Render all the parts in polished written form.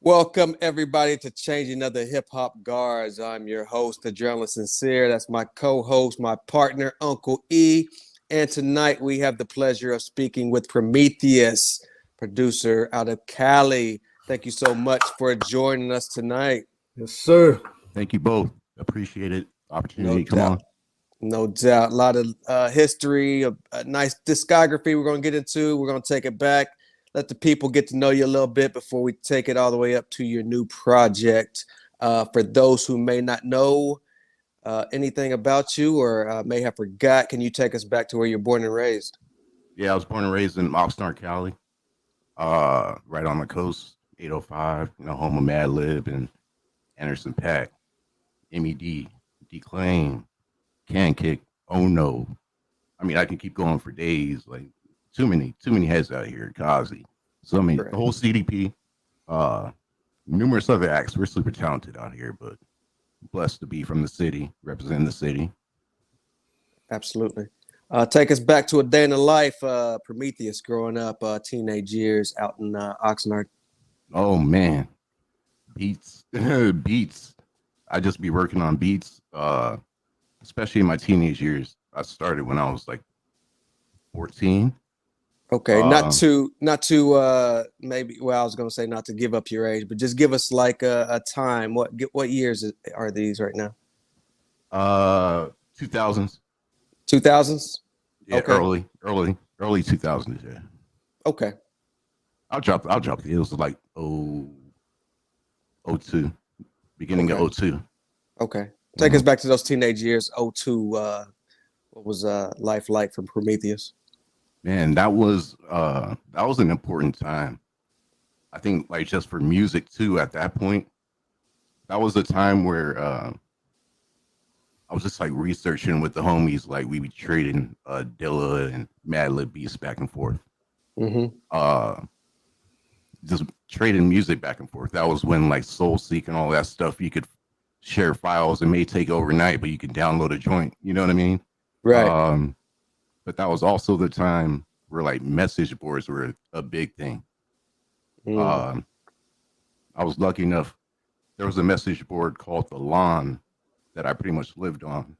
Welcome everybody to Changing of the Hip Hop Guards. I'm your host, the journalist Sincere. That's my co-host, my partner, Uncle E. And tonight we have the pleasure of speaking with Premethius, producer out of Cali. Thank you so much for joining us tonight. Yes, sir. Thank you both. Appreciate it. Opportunity. No Come doubt. on. No doubt. A lot of history, a nice discography we're going to get into. We're going to take it back. Let the people get to know you a little bit before we take it all the way up to your new project. For those who may not know anything about you or may have forgot, can you take us back to where you're born and raised? Yeah, I was born and raised in Oxnard, Cali, right on the coast, 805, home of Mad Lib and Anderson Paak, MED, Declaim, Can Kick, Oh No. I mean, I can keep going for days. Like too many heads out here. Kazi, so many. Right. The whole CDP, numerous other acts. We're super talented out here, but blessed to be from the city, representing the city. Absolutely. Take us back to a day in the life, Prometheus, growing up, teenage years out in Oxnard. Oh man, beats, beats. I just be working on beats, especially in my teenage years. I started when I was like 14. Okay, not to maybe. Well, I was going to say not to give up your age, but just give us like a time. What years are these right now? 2000s. 2000s. Yeah, Okay. early 2000s. Yeah. Okay. I'll drop. It was like 02, beginning of 02. Okay. Take us back to those teenage years. 02. What was life like for Prometheus? Man, that was an important time. I think like just for music too. At that point, that was a time where I was just like researching with the homies. Like we be trading Dilla and Mad Lib beats back and forth. Mm-hmm. Just trading music back and forth. That was when like Soul Seek and all that stuff. You could share files. It may take overnight, but you can download a joint. You know what I mean? Right. But that was also the time where like message boards were a big thing. I was lucky enough. There was a message board called The Lawn that I pretty much lived on.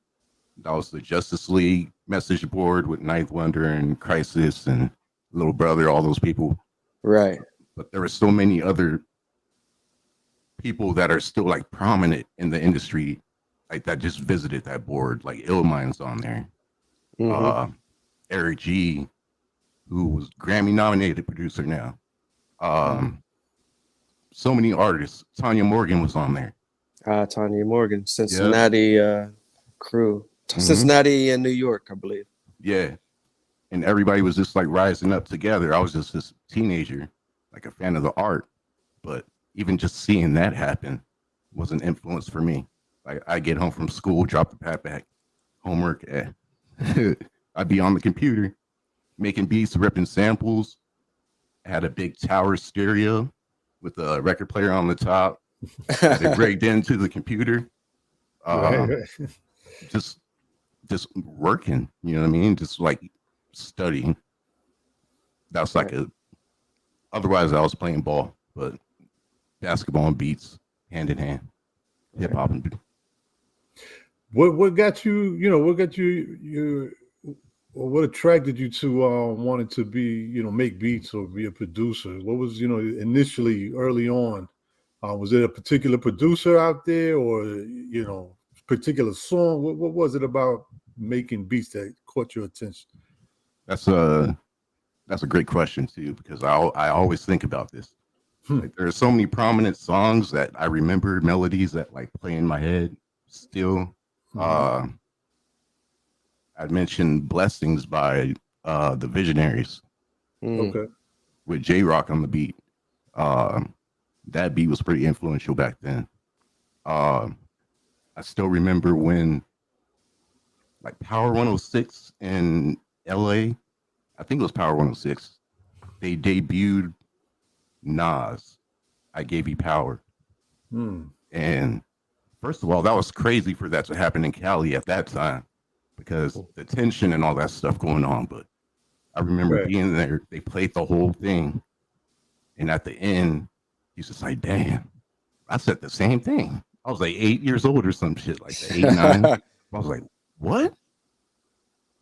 That was the Justice League message board with Ninth Wonder and Crisis and Little Brother, all those people. Right. But there were so many other people that are still like prominent in the industry, like that just visited that board, like Illmind's on there. Mm-hmm. Eric G, who was Grammy nominated producer now. So many artists. Tanya Morgan was on there. Tanya Morgan, Cincinnati crew. Mm-hmm. Cincinnati and New York, I believe. Yeah. And everybody was just like rising up together. I was just this teenager, like a fan of the art. But even just seeing that happen was an influence for me. Like I get home from school, drop the pad back, homework. I'd be on the computer making beats, ripping samples. I had a big tower stereo with a record player on the top. Had it rigged into the computer. Just working, you know what I mean? Just like studying. That's like otherwise I was playing ball, but basketball and beats hand in hand. Hip hop and What got you? What got you? What attracted you to wanting to be, make beats or be a producer? What was, initially early on? Was it a particular producer out there, or particular song? What was it about making beats that caught your attention? That's a great question too, because I always think about this. Like, there are so many prominent songs that I remember, melodies that like play in my head still. I mentioned Blessings by the Visionaries. Okay. With J-Rock on the beat. That beat was pretty influential back then. I still remember when like Power 106 in LA, I think it was Power 106, they debuted Nas, I Gave You Power. And first of all, that was crazy for that to happen in Cali at that time because the tension and all that stuff going on. But I remember being there. They played the whole thing. And at the end, He's just like, damn, I said the same thing. I was like 8 years old or some shit like that, 8, 9. I was like, what?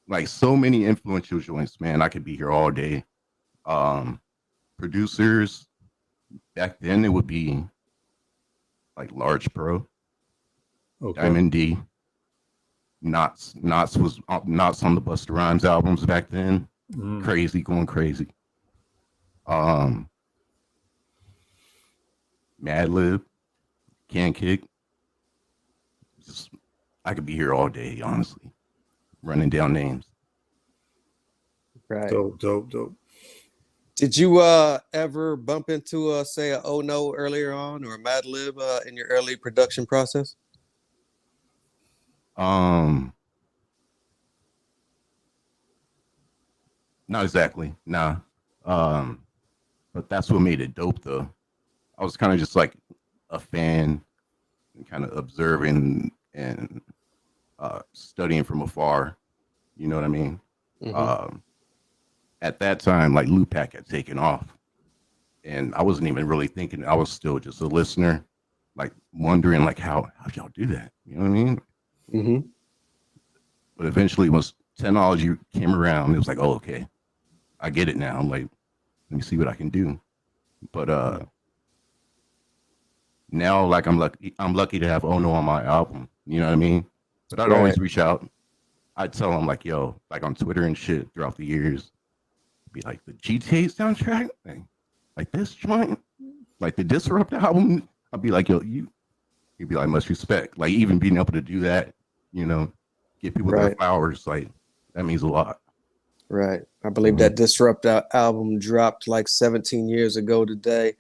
Like so many influential joints, man. I could be here all day. Producers back then, it would be like Large Pro, Okay. Diamond D, Knots was Knots on the Busta Rhymes albums back then. Crazy, going crazy. Madlib, Can Kick. Just, I could be here all day, honestly, running down names. Right. Dope. Did you ever bump into say a Oh No earlier on or a Madlib in your early production process? Not exactly, nah. But that's what made it dope, though. I was kind of just like a fan and kind of observing and studying from afar. You know what I mean? At that time, like Lupac had taken off, and I wasn't even really thinking. I was still just a listener, like wondering, like how y'all do that? You know what I mean? But eventually, once technology came around, it was like, oh, okay, I get it now. I'm like, let me see what I can do. But now, like, I'm lucky to have Ono on my album. You know what I mean? But I'd always reach out. I'd tell them like, yo, like on Twitter and shit throughout the years, be like the GTA soundtrack, like this joint, like the Disrupt album. I'd be like, yo, you'd be like, much respect. Like even being able to do that, you know, give people their flowers, like that means a lot. Right. I believe that Disrupt album dropped like 17 years ago today.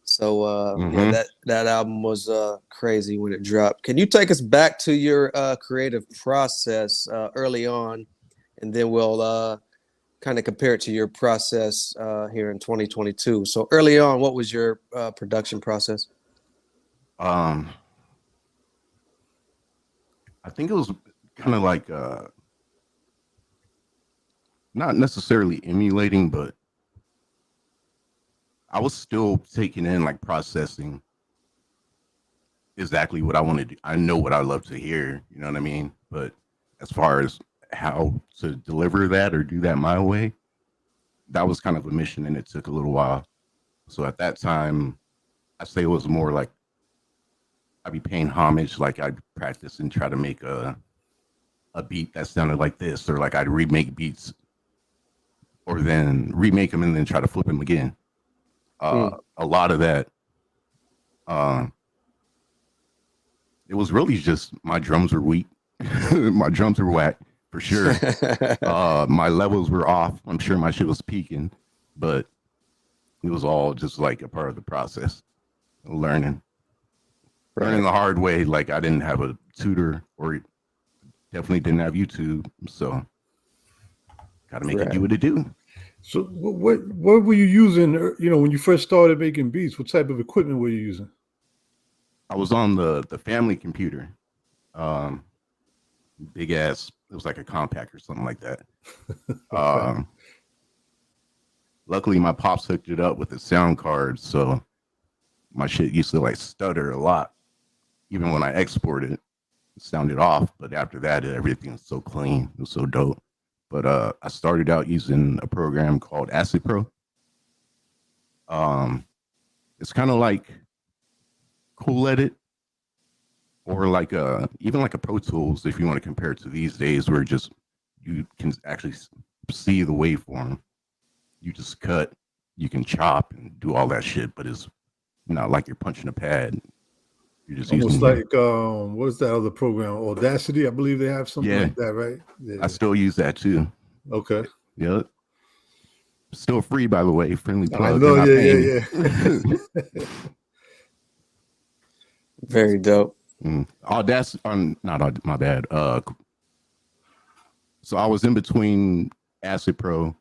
So yeah, that album was crazy when it dropped. Can you take us back to your creative process early on, and then we'll kind of compare it to your process here in 2022. So early on, what was your production process? I think it was kind of like not necessarily emulating, but I was still taking in, like processing exactly what I wanted to do. I know what I love to hear, you know what I mean? But as far as how to deliver that or do that my way, that was kind of a mission, and it took a little while. So at that time, I say it was more like I'd be paying homage, like I'd practice and try to make a beat that sounded like this, or like I'd remake beats, or then remake them and then try to flip them again. A lot of that, it was really just my drums were weak. My drums were whack for sure. My levels were off. I'm sure my shit was peaking, but it was all just like a part of the process. Learning the hard way. Like I didn't have a tutor, or definitely didn't have YouTube, so got to make it do what it do. So what were you using? You know, when you first started making beats, what type of equipment were you using? I was on the family computer, big ass. It was like a compact or something like that. Luckily, my pops hooked it up with a sound card, so my shit used to like stutter a lot. Even when I exported it, it sounded off. But after that, everything was so clean. It was so dope. But I started out using a program called Acid Pro. It's kind of like Cool Edit, or like even like a Pro Tools, if you want to compare it to these days, where just you can actually see the waveform. You just cut, you can chop and do all that shit, but it's not like you're punching a pad. You're just almost using like what is that other program? Audacity, I believe they have something like that, right? Yeah. I still use that too. Okay. Yeah. Still free, by the way. Friendly plug. I know. Yeah. Very dope. Audacity, not my bad. So I was in between Acid Pro,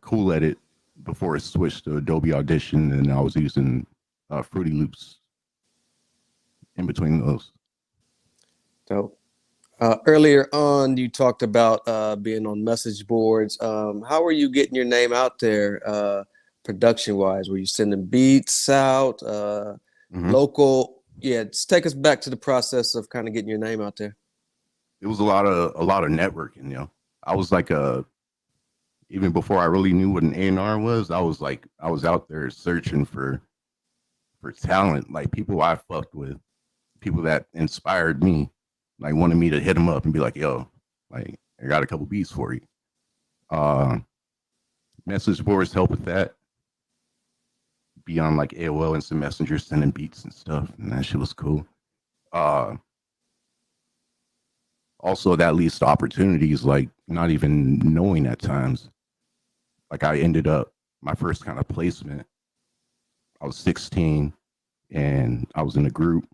Cool Edit before it switched to Adobe Audition, and I was using Fruity Loops in between those. Dope. Earlier on, you talked about being on message boards. How are you getting your name out there? production wise? Were you sending beats out, Mhm. local? Yeah, just take us back to the process of kind of getting your name out there. It was a lot of networking. I was like even before I really knew what an A&R was, I was out there searching for talent, like people I fucked with, people that inspired me, like wanted me to hit them up and be like, yo, like I got a couple beats for you. Message boards help with that. Beyond like AOL Instant Messenger, sending beats and stuff, and that shit was cool. Also, that leads to opportunities, like not even knowing at times. Like I ended up my first kind of placement. I was 16, and I was in a group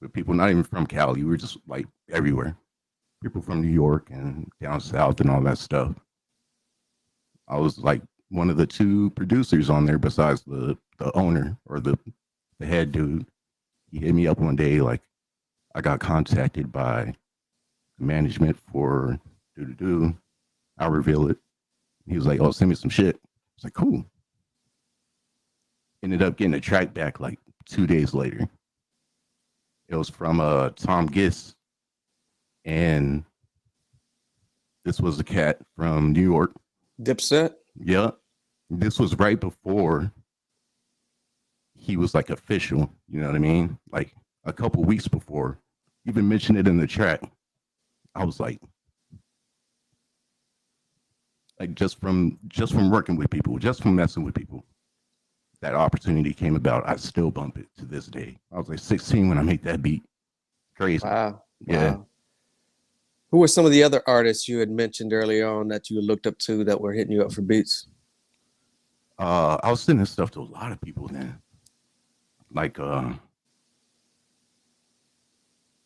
with people not even from Cali. We were just like everywhere. People from New York and down south and all that stuff. I was like one of the two producers on there besides the owner or the head dude. He hit me up one day, like I got contacted by management for do. I'll reveal it. He was like, oh, send me some shit. I was like, cool. Ended up getting a track back like 2 days later. It was from Tom Giss, and this was a cat from New York. Dipset? Yeah. This was right before he was like official, you know what I mean? Like a couple weeks before. Even mentioned it in the track. I was like just from working with people, just from messing with people, that opportunity came about. I still bump it to this day. I was like 16 when I made that beat. Crazy. Wow. Yeah. Wow. Who were some of the other artists you had mentioned early on that you looked up to that were hitting you up for beats? I was sending stuff to a lot of people then. Like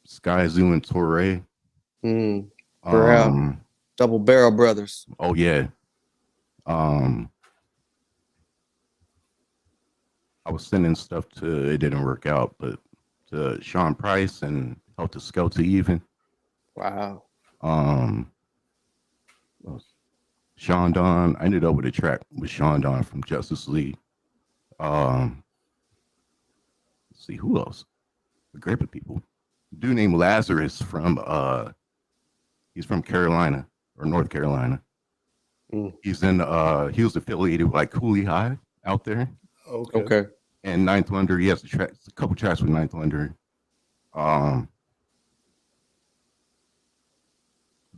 Sky Zoo and Torre. Double Barrel Brothers. Oh yeah. I was sending stuff to, it didn't work out, but to Sean Price and Helter Skelter even. Wow. Sean Don. I ended up with a track with Sean Don from Justice League. Let's see who else. A group of people. A dude named Lazarus from he's from Carolina or North Carolina. He's in he was affiliated with like Cooley High out there. Okay. And Ninth Wonder, he has a couple tracks with Ninth Wonder.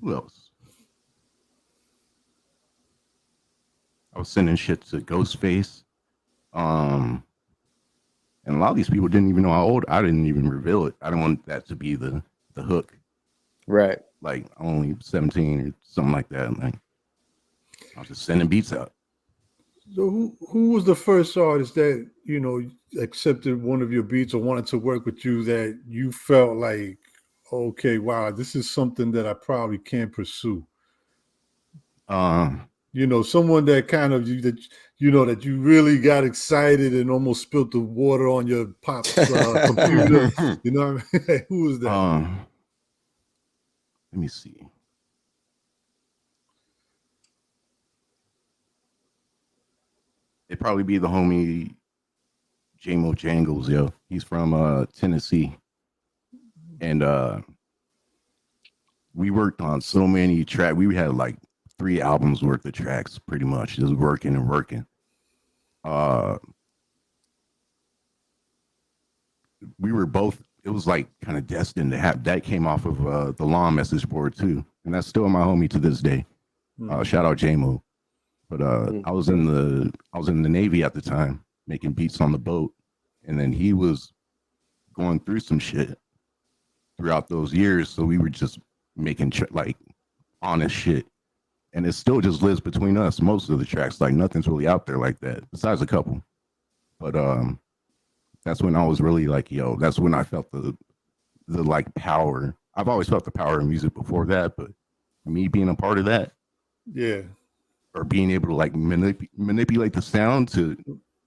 Who else? I was sending shit to Ghostface. And a lot of these people didn't even know how old. I didn't even reveal it. I didn't want that to be the hook. Right. Like only 17 or something like that. Like I was just sending beats out. So who was the first artist that, accepted one of your beats or wanted to work with you that you felt like, okay, wow, this is something that I probably can pursue? Someone that kind of that you really got excited and almost spilled the water on your pop's computer. You know what I mean? Who was that? Let me see. It'd probably be the homie J-Mo Jangles, yo. He's from Tennessee. And we worked on so many tracks. We had like 3 albums worth of tracks, pretty much, just working and working. We were both, it was like kind of destined to have, that came off of the Lawn message board too. And that's still my homie to this day. Shout out J-Mo. But I was in the Navy at the time, making beats on the boat. And then he was going through some shit throughout those years. So we were just making like honest shit. And it still just lives between us. Most of the tracks, like nothing's really out there like that, besides a couple. But that's when I was really like, yo, that's when I felt the like power. I've always felt the power of music before that, but me being a part of that, yeah, or being able to like manipulate the sound to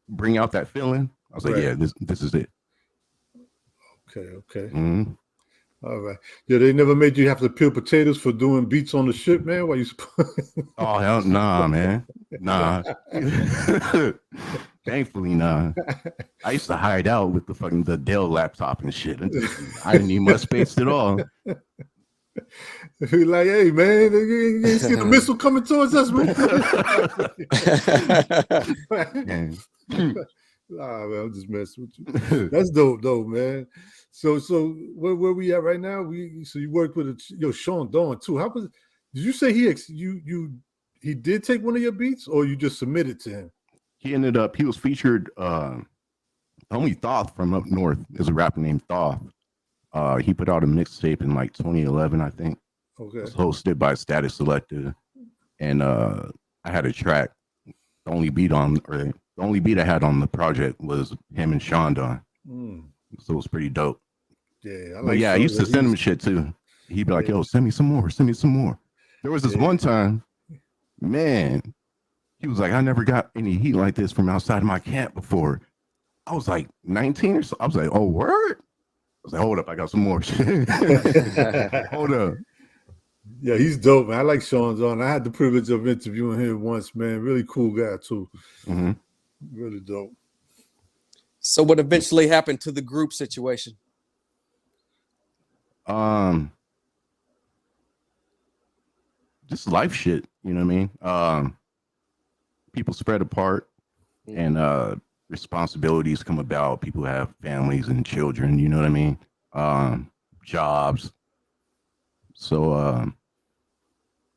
bring out that feeling, I was like, yeah, this is it. Okay. Mm-hmm. All right. Yeah, they never made you have to peel potatoes for doing beats on the ship, man. Why you? Oh hell, nah, man, nah. Thankfully, nah. I used to hide out with the Dell laptop and shit. I didn't need much space at all. Be like, hey, man, you ain't see the missile coming towards us, man. Nah, man, I'm just messing with you. That's dope, though, man. So where we at right now? So you worked with Sean Dawn too. How was? Did you say he did take one of your beats, or you just submitted to him? He was featured. Homie Thoth from up north is a rapper named Thoth. He put out a mixtape in like 2011, I think. Okay. It was hosted by Status Selector, and I had a track. The only beat I had on the project was him and Sean Don. So it was pretty dope. Yeah, I used to send him shit too. He'd be like, "Yo, send me some more." There was this one time, man. He was like, "I never got any heat like this from outside of my camp before." I was like 19 or so. I was like, "Oh, word." I was like, "Hold up, I got some more shit." Hold up. Yeah, he's dope, man. I like Sean's on. I had the privilege of interviewing him once, man. Really cool guy too. Mm-hmm. Really dope. So what eventually happened to the group situation? Just life shit, you know what I mean? People spread apart, and responsibilities come about. People have families and children, you know what I mean? Jobs. So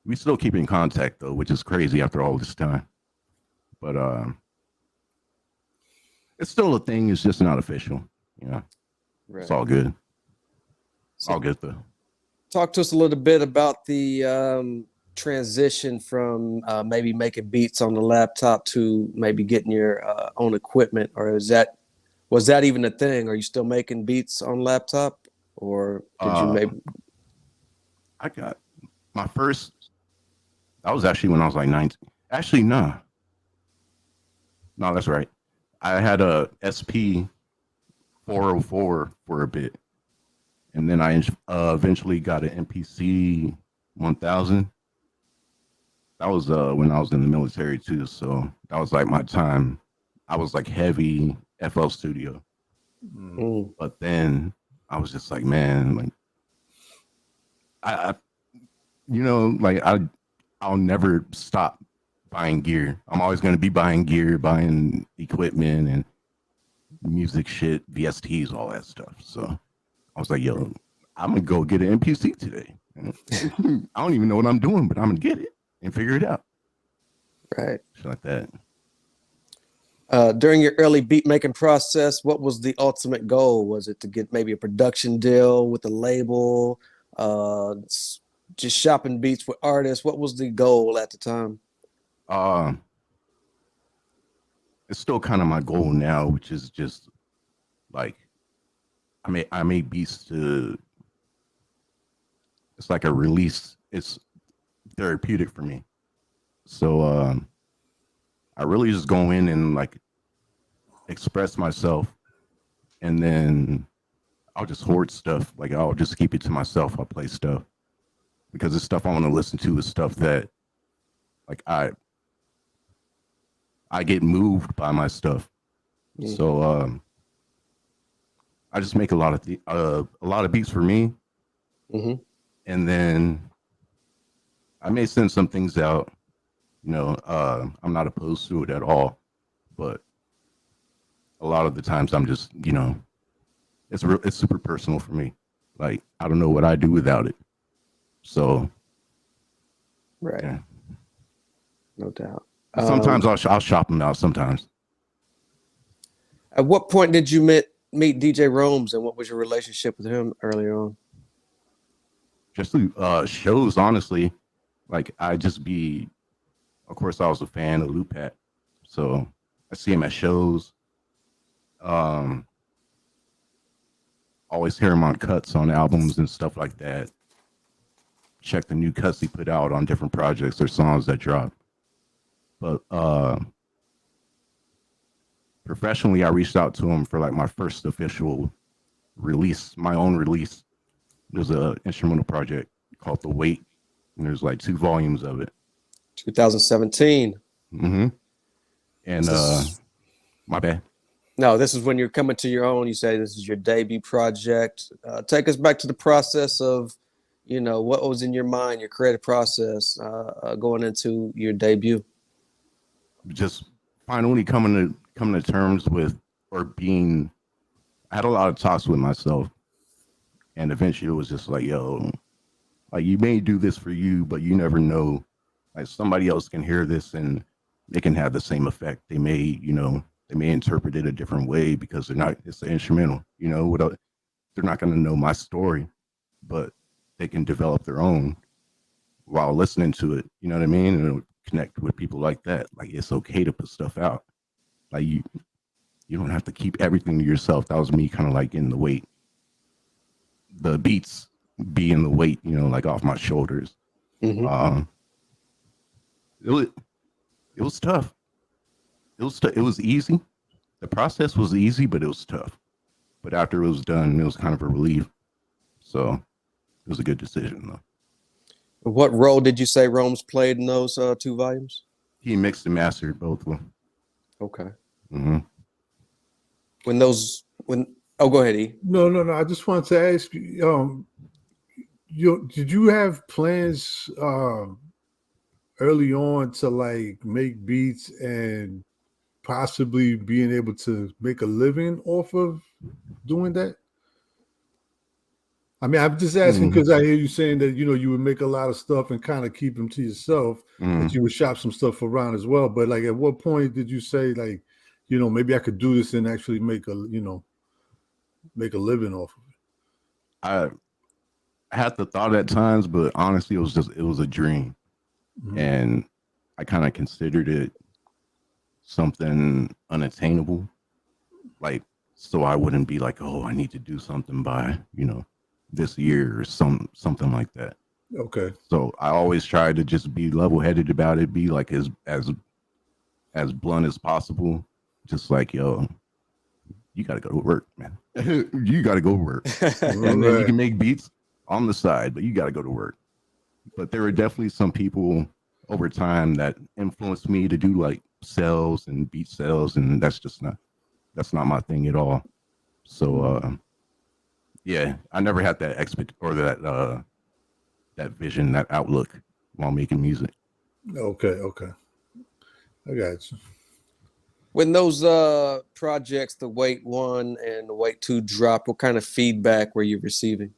we still keep in contact though, which is crazy after all this time. But it's still a thing. It's just not official, you know. Right. It's all good. So, all good though. Talk to us a little bit about the transition from maybe making beats on the laptop to maybe getting your own equipment, or was that even a thing? Are you still making beats on laptop, or did you maybe? I got my first. That was actually when I was like 19. Actually, no, that's right. I had a SP 404 for a bit, and then I eventually got an MPC 1000. That was when I was in the military too, so that was like my time. I was like heavy FL Studio, but then I was just like, man, like I I'll never stop buying gear. I'm always going to be buying gear, buying equipment and music shit, VSTs, all that stuff. So I was like, yo, I'm going to go get an MPC today. I don't even know what I'm doing, but I'm going to get it and figure it out. Right. Shit like that. During your early beat making process, what was the ultimate goal? Was it to get maybe a production deal with a label? Just shopping beats with artists? What was the goal at the time? It's still kind of my goal now, which is just like I make beats to. It's like a release. It's therapeutic for me. So I really just go in and like express myself, and then I'll just hoard stuff. Like I'll just keep it to myself. I'll play stuff because the stuff I want to listen to is stuff that like I get moved by my stuff. So I just make a lot of beats for me, and then I may send some things out. You know, I'm not opposed to it at all, but a lot of the times I'm just, you know, it's super personal for me. Like I don't know what I do without it. So, right, yeah. No doubt. Sometimes I'll shop them out. Sometimes. At what point did you meet DJ Romes, and what was your relationship with him earlier on? Just shows, honestly. Like of course, I was a fan of Lupat, so I see him at shows. Always hear him on cuts on albums and stuff like that. Check the new cuts he put out on different projects or songs that drop. But professionally, I reached out to him for like my first official release, my own release. There's a instrumental project called The Wait, and there's like 2 volumes of it. 2017. Mm-hmm. And my bad. No, this is when you're coming to your own. You say this is your debut project. Take us back to the process of, what was in your mind, your creative process going into your debut. Just finally coming to terms with, or being, I had a lot of talks with myself, and eventually it was just like, yo, like, you may do this for you, but you never know, like, somebody else can hear this and they can have the same effect. They may, they may interpret it a different way because it's an instrumental, they're not going to know my story, but they can develop their own while listening to it. You know what I mean? And it'll connect with people like that. Like, it's okay to put stuff out. Like, you don't have to keep everything to yourself. That was me kind of like in the weight. The beats be in the weight, like off my shoulders. Mm-hmm. It was tough. It was easy. The process was easy, but it was tough. But after it was done, it was kind of a relief. So it was a good decision, though. What role did you say Rome's played in those 2 volumes? He mixed and mastered both of them. Okay. Mm-hmm. Go ahead, E. No. I just wanted to ask you, did you have plans early on to like make beats and possibly being able to make a living off of doing that? I mean, I'm just asking because I hear you saying that, you would make a lot of stuff and kind of keep them to yourself, but you would shop some stuff around as well. But like, at what point did you say like, maybe I could do this and actually make a living off of it? I had the thought at times, but honestly, it was a dream. Mm-hmm. And I kind of considered it something unattainable. Like, so I wouldn't be like, oh, I need to do something by, this year or something like that. Okay. So I always try to just be level-headed about it, be like as blunt as possible. Just like, yo, you got to go to work, man. You got to go to work. And then you can make beats on the side, but you got to go to work. But there were definitely some people over time that influenced me to do like sales and beat sales, and that's not my thing at all. So yeah, I never had that that vision, that outlook while making music. Okay. I got you. When those projects, the Wait 1 and the Wait 2 dropped, what kind of feedback were you receiving?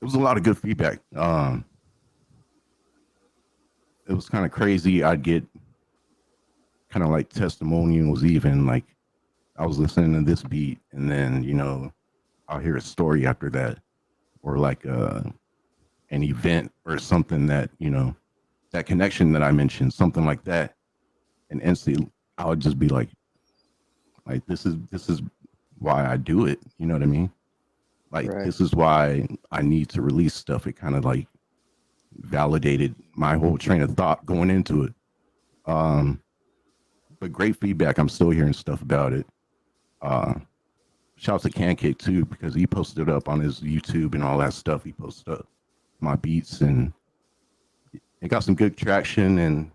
It was a lot of good feedback. It was kind of crazy. I'd get kind of like testimonials, even like I was listening to this beat and then, I'll hear a story after that, or like an event or something that, that connection that I mentioned, something like that. And instantly I would just be like this is why I do it. You know what I mean? Like, right. This is why I need to release stuff. It kind of like validated my whole train of thought going into it. But great feedback. I'm still hearing stuff about it. Shout out to Cancake too, because he posted it up on his YouTube and all that stuff. He posted up my beats and it got some good traction and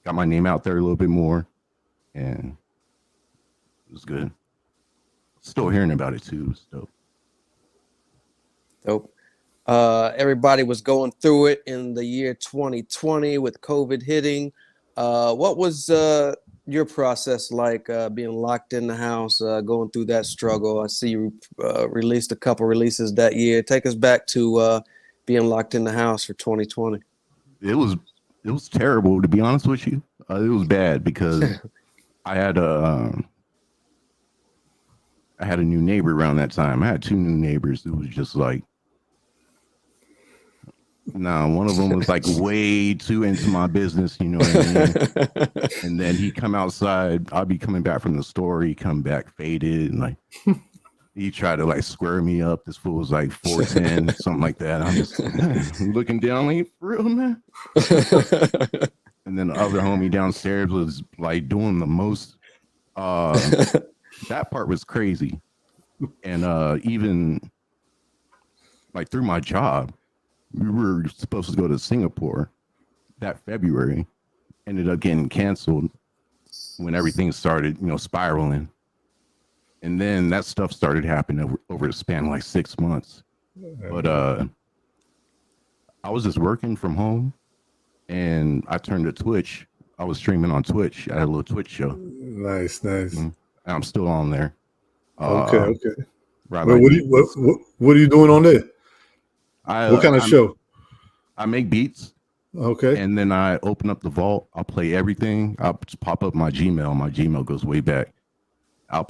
got my name out there a little bit more. And it was good. Still hearing about it too. So dope. Everybody was going through it in the year 2020 with COVID hitting. What was your process like being locked in the house, going through that struggle? I see you released a couple releases that year. Take us back to being locked in the house for 2020. It was terrible, to be honest with you. It was bad because I had a new neighbor around that time. I had 2 new neighbors. It was just like, one of them was like way too into my business, you know what I mean? And then he'd come outside. I'd be coming back from the store. He'd come back faded and like he tried to like square me up. This fool was like 4'10", something like that. I'm just looking down like, for real, man. And then the other homie downstairs was like doing the most. That part was crazy. And even like through my job, we were supposed to go to Singapore that February, ended up getting canceled when everything started, spiraling. And then that stuff started happening over the span of like 6 months. But I was just working from home and I turned to Twitch. I was streaming on Twitch. I had a little Twitch show. Nice. And I'm still on there. Okay. Right, Well, like what are you doing on there? What kind of show? I make beats. Okay. And then I open up the vault. I'll play everything. I'll just pop up my Gmail. My Gmail goes way back. I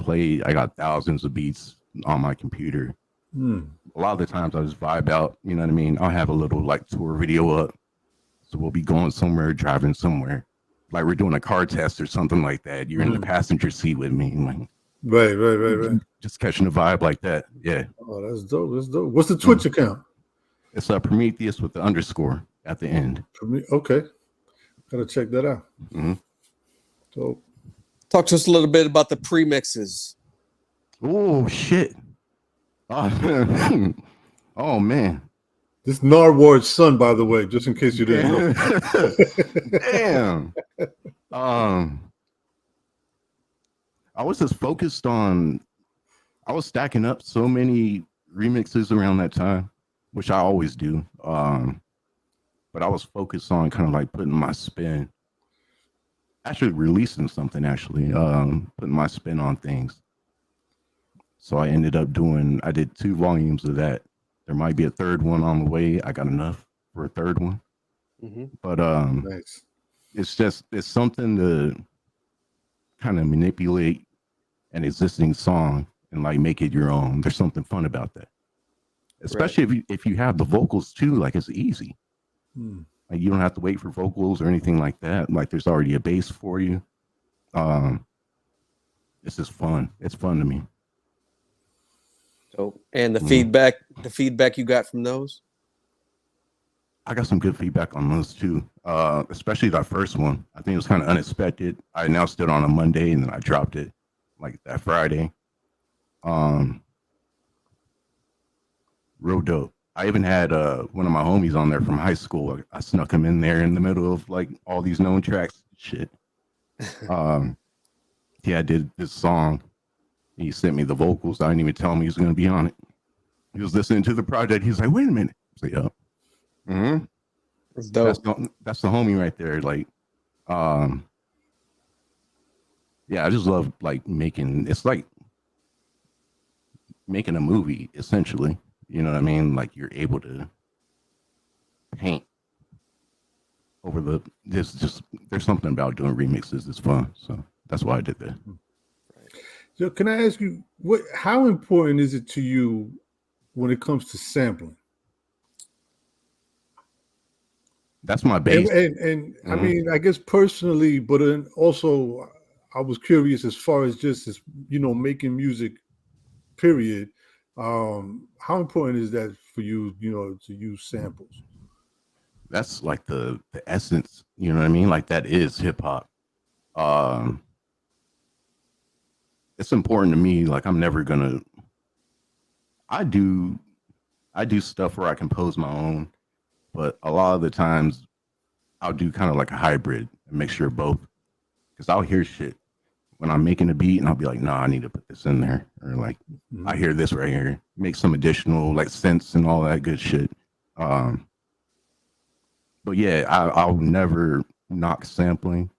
got thousands of beats on my computer. A lot of the times I just vibe out. You know what I mean? I'll have a little like tour video up. So we'll be going somewhere, driving somewhere. Like we're doing a car test or something like that. You're in the passenger seat with me. Like, right. Just catching a vibe like that. Yeah. Oh, that's dope. What's the Twitch account? It's Prometheus with the underscore at the end. Okay. Gotta check that out. So Talk to us a little bit about the premixes. Oh shit. Oh man. this Narwhal's son, by the way, just in case you didn't know. Damn. I was just focused on I was stacking up so many remixes around that time, which I always do. But I was focused on kind of like putting my spin, actually releasing something, putting my spin on things. So I ended up I did 2 volumes of that. There might be a third one on the way. I got enough for a third one. But Nice. it's something to kind of manipulate an existing song and like make it your own. There's something fun about that. Especially if you have the vocals too, like it's easy. Like you don't have to wait for vocals or anything like that. Like there's already a bass for you. It's just fun. It's fun to me. So, and the feedback you got from those? I got some good feedback on those too. Especially that first one. I think it was kind of unexpected. I announced it on a Monday and then I dropped it like that Friday. Real dope. I even had one of my homies on there from high school. I snuck him in there in the middle of like all these known tracks. Shit. Yeah, I did this song. He sent me the vocals. I didn't even tell him he was going to be on it. He was listening to the project. He's like, "Wait a minute." I was like, "Yeah." That's dope. That's the homie right there. Like, yeah, I just love like it's like making a movie essentially. You know what I mean? Like you're able to paint over there's something about doing remixes. It's fun. So that's why I did that. So can I ask you how important is it to you when it comes to sampling? That's my base. And I mean, I guess personally, but then also I was curious as far as just as making music, period. How important is that for you, to use samples? That's like the essence, you know what I mean? Like that is hip hop. It's important to me. Like I'm never gonna. I do stuff where I compose my own, but a lot of the times I'll do kind of like a hybrid and make sure both. Because I'll hear shit when I'm making a beat and I'll be like, "Nah, I need to put this in there," or like, "I hear this right here." Make some additional like synths and all that good shit. But yeah, I'll never knock sampling.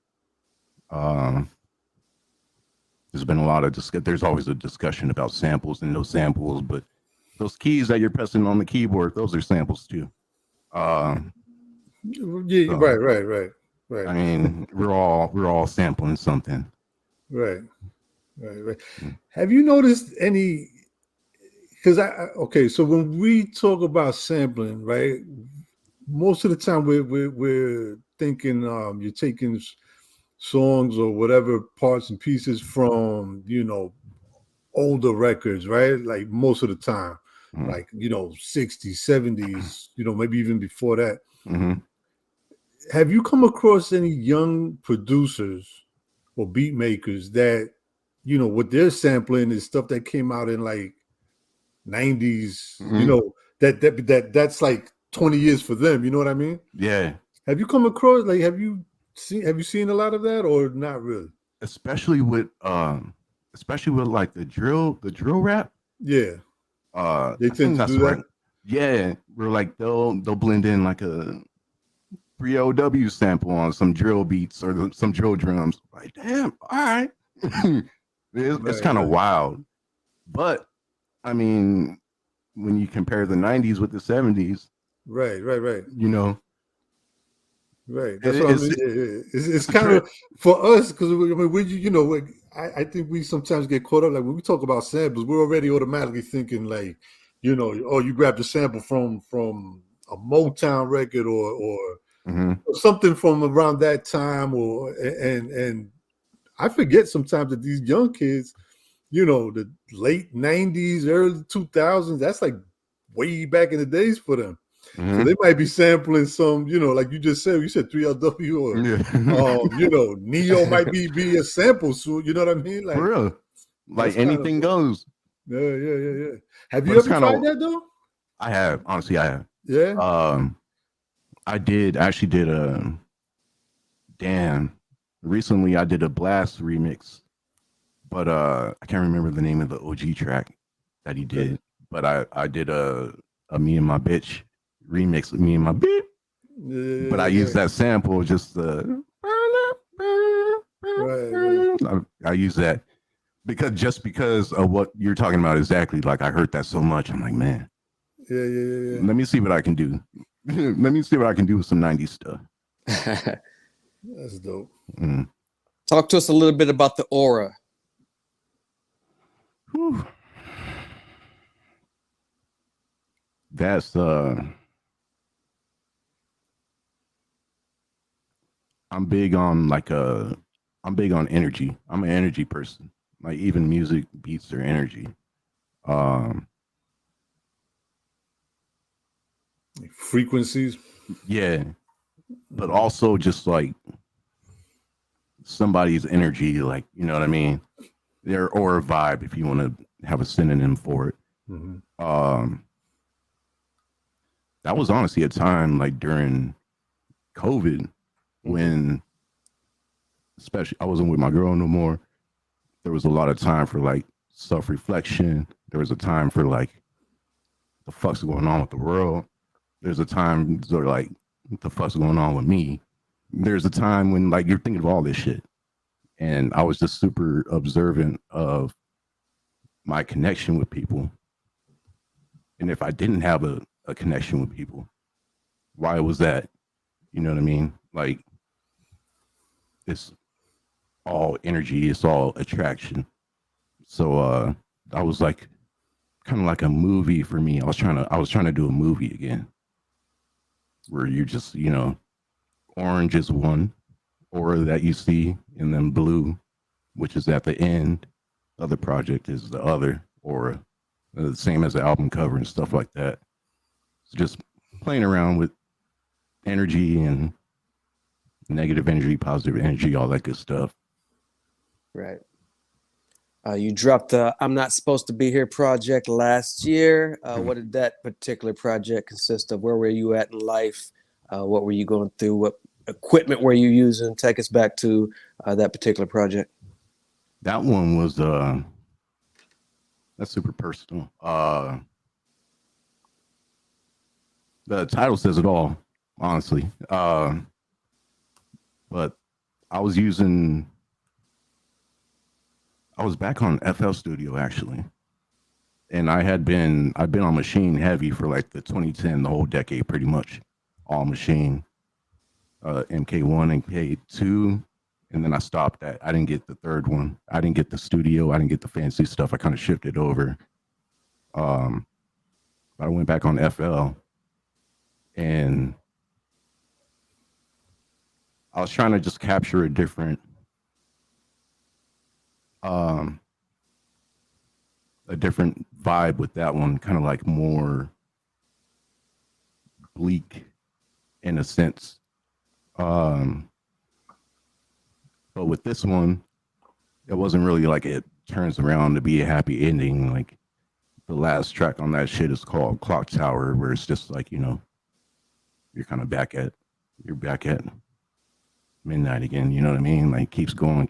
There's been a lot of there's always a discussion about samples and no samples, but those keys that you're pressing on the keyboard, those are samples too. Yeah, So, right. I mean, we're all sampling something. Right. Have you noticed any? Because okay, so when we talk about sampling, right, most of the time we're thinking you're taking songs or whatever parts and pieces from older records, right? Like most of the time, like 60s, 70s, maybe even before that. Have you come across any young producers or beat makers that what they're sampling is stuff that came out in like 90s, that's like 20 years for them. You know what I mean? Yeah. Have you come across like have you seen a lot of that or not really? Especially with like the drill rap. Yeah, they I tend think to that's do right. that. Yeah, we're like they'll blend in like a 3OW sample on some drill beats or some drill drums. Like, damn, all right. It's Right, kind of right, wild. But I mean, when you compare the 90s with the 70s, right. you know, Right. it, That's what I it's mean. It's it's a kind trip. of for us because I mean, like, I think we sometimes get caught up. Like when we talk about samples, we're already automatically thinking like, oh, you grabbed a sample from a Motown record or Mhm. something from around that time, and I forget sometimes that these young kids, the late '90s, early 2000s, that's like way back in the days for them. So Mhm. they might be sampling some, like you just said, 3LW or Yeah. Neo might be a sample. So you know what I mean? For Like real. that's Like kind of anything goes. yeah. Have But you it's ever kind tried of that though? I have, honestly, I have. Yeah. Um I actually did a damn recently I did a Blast remix, but I can't remember the name of the OG track that he Okay. did. But I did a Me and My Bitch remix with Me and My Bitch. But I Yeah. used that sample just Right. I use that because of what you're talking about exactly. Like I heard that so much. I'm like, man, Yeah. let me see what I can do. Let me see what I can do with some 90s stuff. That's dope. Mm. Talk to us a little bit about the aura. Whew. That's I'm big on I'm big on energy. I'm an energy person. Like even music beats are energy. Um Like frequencies. yeah, but also just like somebody's energy, like you know what I mean? Their or a vibe if you want to have a synonym for it. Mm-hmm. That was honestly a time like during COVID when especially I wasn't with my girl no more. There was a lot of time for like self-reflection. There was a time for like the fuck's going on with the world. There's a time sort of like what the fuck's going on with me. There's a time when like you're thinking of all this shit. And I was just super observant of my connection with people. And if I didn't have a connection with people, why was that? You know what I mean? Like it's all energy, it's all attraction. So I was like kind of like a movie for me. I was trying to do a movie again where you just, orange is one aura that you see, and then blue, which is at the end of the project, is the other aura. The same as the album cover and stuff like that. So just playing around with energy and negative energy, positive energy, all that good stuff. Right. You dropped the I'm Not Supposed to Be Here project last year. What did that particular project consist of? Where were you at in life? What were you going through? What equipment were you using? Take us back to that particular project. That one was that's super personal. The title says it all, honestly. But I was back on FL Studio actually. And I've been on Machine heavy for like the 2010, the whole decade pretty much. All Machine, MK1, MK2, and then I stopped that. I didn't get the third one. I didn't get the studio. I didn't get the fancy stuff. I kind of shifted over. But I went back on FL, and I was trying to just capture a different vibe with that one, kind of like more bleak in a sense. But with this one, it wasn't really like it turns around to be a happy ending. Like the last track on that shit is called Clock Tower, where it's just like, you know, you're kind of back at midnight again, you know what I mean? Like keeps going.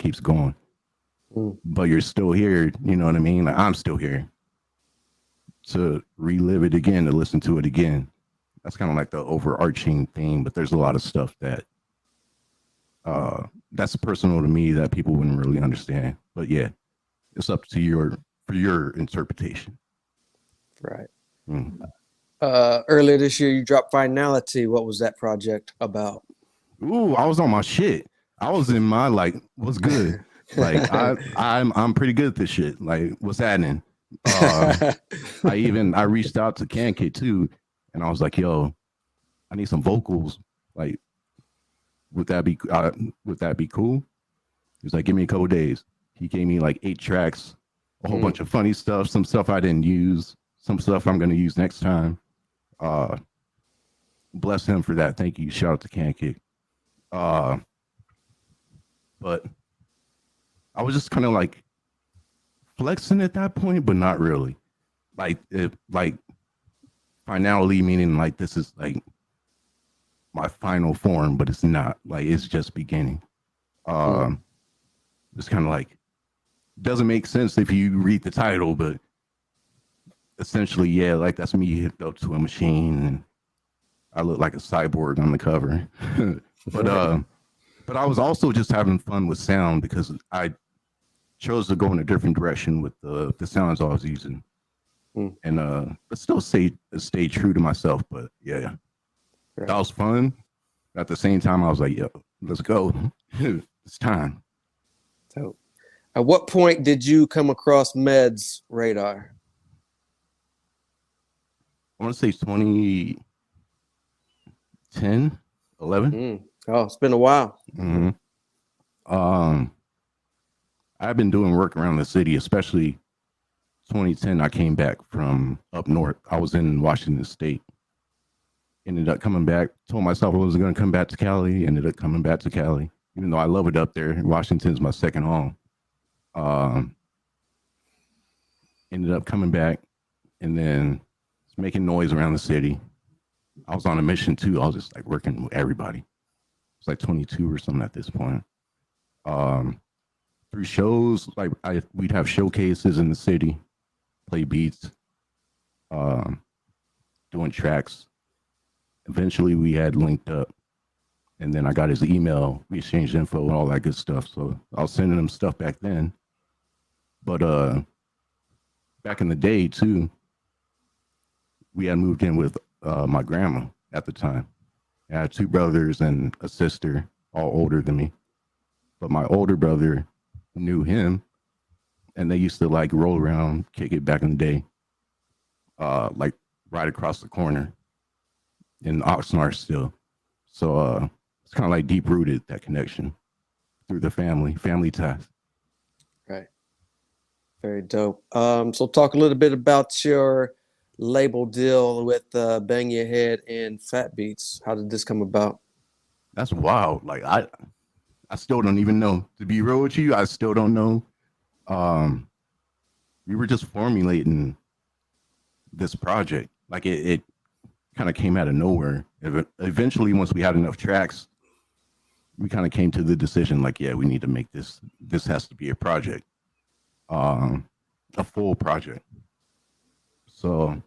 But you're still here, you know what I mean? Like I'm still here to relive it again, to listen to it again. That's kind of like the overarching theme, but there's a lot of stuff that that's personal to me that people wouldn't really understand. But yeah, it's up to your interpretation. Right. Mm. Earlier this year, you dropped Finality. What was that project about? Ooh, I was on my shit. I was in my like, what's good? Like I'm pretty good at this shit. Like, what's happening? I reached out to Kankit too, and I was like, yo, I need some vocals. Like, would that be cool? He was like, give me a couple days. He gave me like 8 tracks, a whole bunch of funny stuff, some stuff I didn't use, some stuff I'm gonna use next time. Bless him for that. Thank you. Shout out to Kankit. But I was just kind of like flexing at that point, but not really. Like finality meaning like this is like my final form, but it's not. Like it's just beginning. It's kind of like doesn't make sense if you read the title, but essentially, yeah, like that's me hooked up to a machine and I look like a cyborg on the cover. But I was also just having fun with sound because I chose to go in a different direction with the sounds I was using. And but still stay true to myself. But yeah, Right. that was fun. At the same time, I was like, yo, let's go. It's time. So, at what point did you come across Med's radar? I want to say 2010, 11. Oh, it's been a while. Mm-hmm. I've been doing work around the city, especially 2010. I came back from up north. I was in Washington State. Ended up coming back. Told myself I was going to come back to Cali. Ended up coming back to Cali, even though I love it up there. Washington's my second home. Ended up coming back, and then making noise around the city. I was on a mission too. I was just like working with everybody. It's like 22 or something at this point. Through shows, like we'd have showcases in the city, play beats, doing tracks. Eventually we had linked up, and then I got his email. We exchanged info and all that good stuff. So I was sending him stuff back then. But back in the day too, we had moved in with my grandma at the time. I had 2 brothers and a sister, all older than me. But my older brother knew him, and they used to like roll around, kick it back in the day, like right across the corner in Oxnard still. So it's kind of like deep rooted, that connection through the family ties. Right. Very dope. So talk a little bit about your label deal with Bang Your Head and Fat Beats. How did this come about? That's wild. Like I still don't even know. To be real with you, I still don't know. We were just formulating this project. Like it kind of came out of nowhere. Eventually, once we had enough tracks, we kind of came to the decision like, yeah, we need to make this. This has to be a project, a full project. So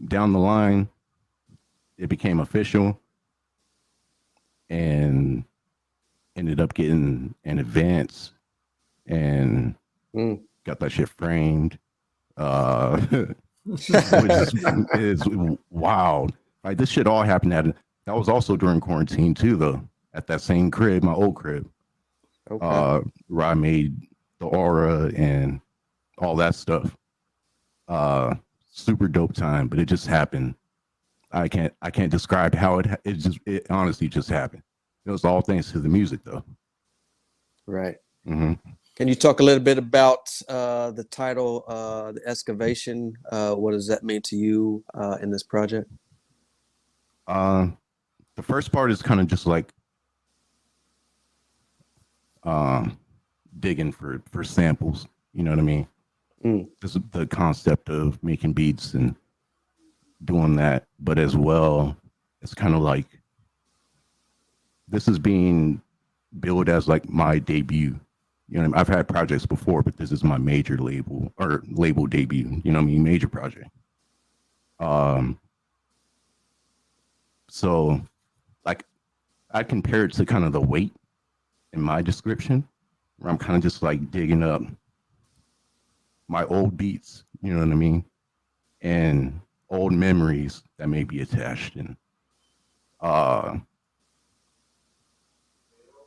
down the line, it became official and ended up getting an advance and got that shit framed. Which is wild. Like this shit all happened that was also during quarantine too, though, at that same crib, my old crib. Okay. Where I made the aura and all that stuff. Super dope time, but it just happened. I can't describe how it honestly just happened. It was all thanks to the music though. Right. Mm-hmm. Can you talk a little bit about the title, the Excavation? What does that mean to you in this project? The first part is kind of just like digging for samples. You know what I mean? This is the concept of making beats and doing that, but as well, it's kind of like this is being billed as like my debut. You know, I've had projects before, but this is my major label debut. You know what I mean? Major project. So like I compare it to kind of the weight in my description, where I'm kind of just like digging up my old beats, you know what I mean? And old memories that may be attached, and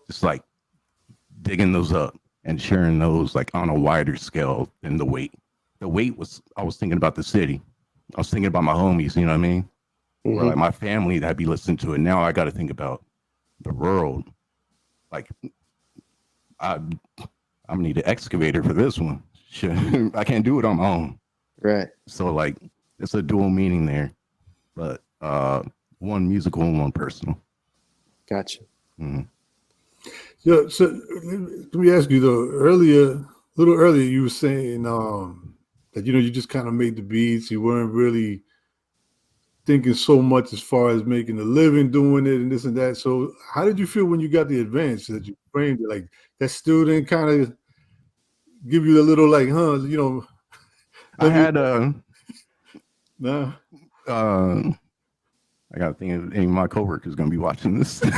just like digging those up and sharing those like on a wider scale than the weight. The weight was, I was thinking about the city. I was thinking about my homies, you know what I mean? Or like my family that'd be listening to it. Now I got to think about the world. Like I'm gonna need an excavator for this one. Shit. I can't do it on my own. Right. So like it's a dual meaning there, but one musical and one personal. Gotcha. Yeah. So let me ask you though. A little earlier, you were saying that you just kind of made the beats. You weren't really thinking so much as far as making a living doing it and this and that. So how did you feel when you got the advance that you framed it? Like that still didn't kind of give you a little like, I had nah. I got to think of any of my coworkers going to be watching this. Did